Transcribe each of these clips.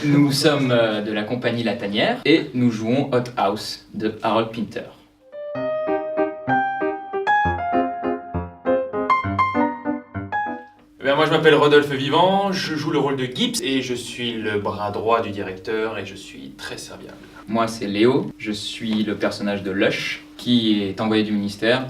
Nous sommes de la compagnie La Tanière et nous jouons Hot House de Harold Pinter. Moi je m'appelle Rodolphe Vivant, je joue le rôle de Gibbs et je suis le bras droit du directeur et je suis très serviable. Moi c'est Léo, je suis le personnage de Lush qui est envoyé du ministère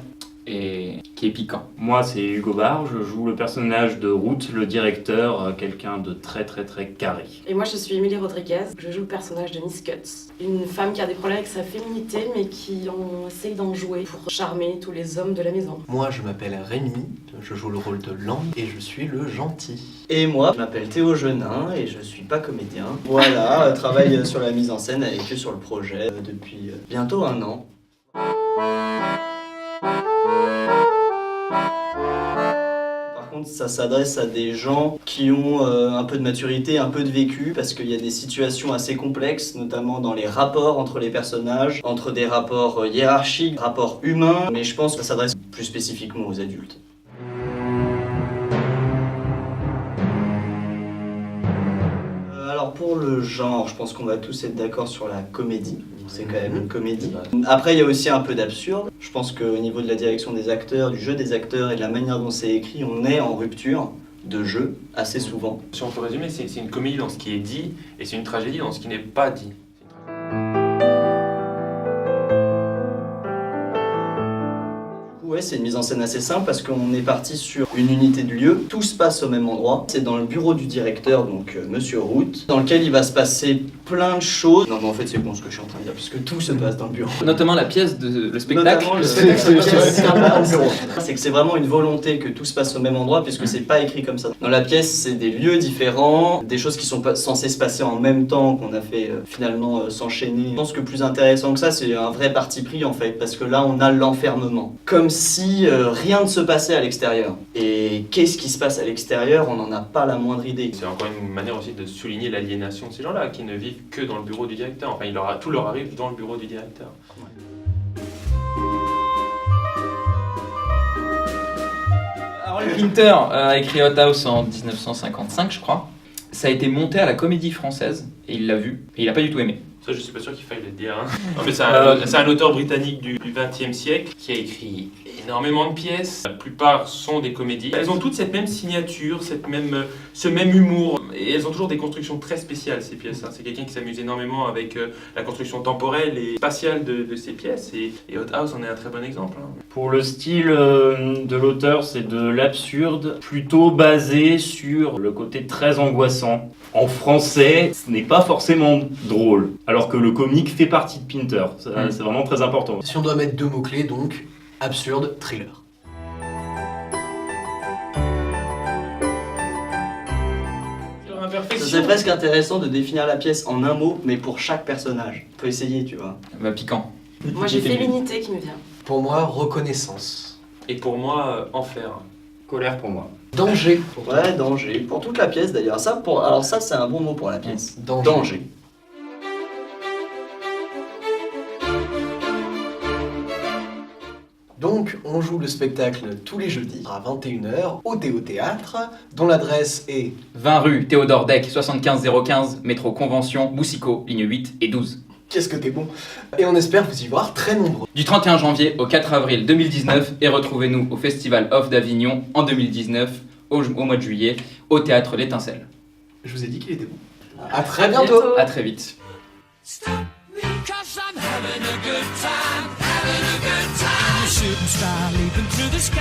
et qui est piquant. Moi c'est Hugo Barre, je joue le personnage de Ruth, le directeur, quelqu'un de très carré. Et moi je suis Émilie Rodriguez, je joue le personnage de Miss Cuts, une femme qui a des problèmes avec sa féminité mais qui essaye d'en jouer pour charmer tous les hommes de la maison. Moi je m'appelle Rémi, je joue le rôle de Lang et je suis le gentil. Et moi, je m'appelle Théo Genin et je suis pas comédien. Voilà, travaille sur la mise en scène avec eux sur le projet depuis bientôt 1 an. Par contre, ça s'adresse à des gens qui ont un peu de maturité, un peu de vécu, parce qu'il y a des situations assez complexes, notamment dans les rapports entre les personnages, entre des rapports hiérarchiques, rapports humains, mais je pense que ça s'adresse plus spécifiquement aux adultes. Alors pour le genre, je pense qu'on va tous être d'accord sur la comédie. C'est quand même une comédie. Après, il y a aussi un peu d'absurde. Je pense qu'au niveau de la direction des acteurs, du jeu des acteurs et de la manière dont c'est écrit, on est en rupture de jeu assez souvent. Si on peut résumer, c'est une comédie dans ce qui est dit et c'est une tragédie dans ce qui n'est pas dit. Ouais, c'est une mise en scène assez simple parce qu'on est parti sur une unité de lieu. Tout se passe au même endroit. C'est dans le bureau du directeur, donc Monsieur Root, dans lequel il va se passer plein de choses. Non, mais en fait, c'est bon ce que je suis en train de dire, puisque tout se passe dans le bureau. Notamment la pièce, le spectacle. Notamment le spectacle, c'est que c'est vraiment une volonté que tout se passe au même endroit, puisque c'est pas écrit comme ça. Dans la pièce, c'est des lieux différents, des choses qui sont pas censées se passer en même temps, qu'on a fait finalement s'enchaîner. Je pense que plus intéressant que ça, c'est un vrai parti pris en fait, parce que là, on a l'enfermement. Comme si rien ne se passait à l'extérieur. Et qu'est-ce qui se passe à l'extérieur, on n'en a pas la moindre idée. C'est encore une manière aussi de souligner l'aliénation de ces gens-là, qui ne vivent que dans le bureau du directeur. Enfin, tout leur arrive dans le bureau du directeur. Harold Pinter a écrit Hot House en 1955, je crois. Ça a été monté à la Comédie Française et il l'a vu et il n'a pas du tout aimé. Ça, je suis pas sûr qu'il faille le dire. Hein. Non, mais c'est un auteur britannique du XXe siècle qui a écrit énormément de pièces. La plupart sont des comédies. Elles ont toutes cette même signature, ce même humour. Et elles ont toujours des constructions très spéciales, ces pièces. Hein. C'est quelqu'un qui s'amuse énormément avec la construction temporelle et spatiale de ces pièces. Et Hot House en est un très bon exemple. Hein. Pour le style de l'auteur, c'est de l'absurde, plutôt basé sur le côté très angoissant. En français, ce n'est pas forcément drôle, alors que le comique fait partie de Pinter. C'est vraiment très important. Si on doit mettre 2 mots-clés, donc, absurde, thriller. C'est presque intéressant de définir la pièce en un mot, mais pour chaque personnage. Faut essayer, tu vois. Bah, piquant. Moi j'ai féminité qui me vient. Pour moi, reconnaissance. Et pour moi, enfer. Colère pour moi. Danger. Ouais, danger. Pour toute la pièce d'ailleurs. Alors ça, c'est un bon mot pour la pièce. Danger. Donc, on joue le spectacle tous les jeudis à 21h au Théo Théâtre, dont l'adresse est 20 rue Théodore Deck, 75 015, métro Convention, Boussicot, ligne 8 et 12. Qu'est-ce que t'es bon. Et on espère vous y voir très nombreux. Du 31 janvier au 4 avril 2019 et retrouvez-nous au Festival Off d'Avignon en 2019, au mois de juillet, au Théâtre L'Étincelle. Je vous ai dit qu'il était bon. À très bientôt. À très vite. Shooting star leaping through the sky.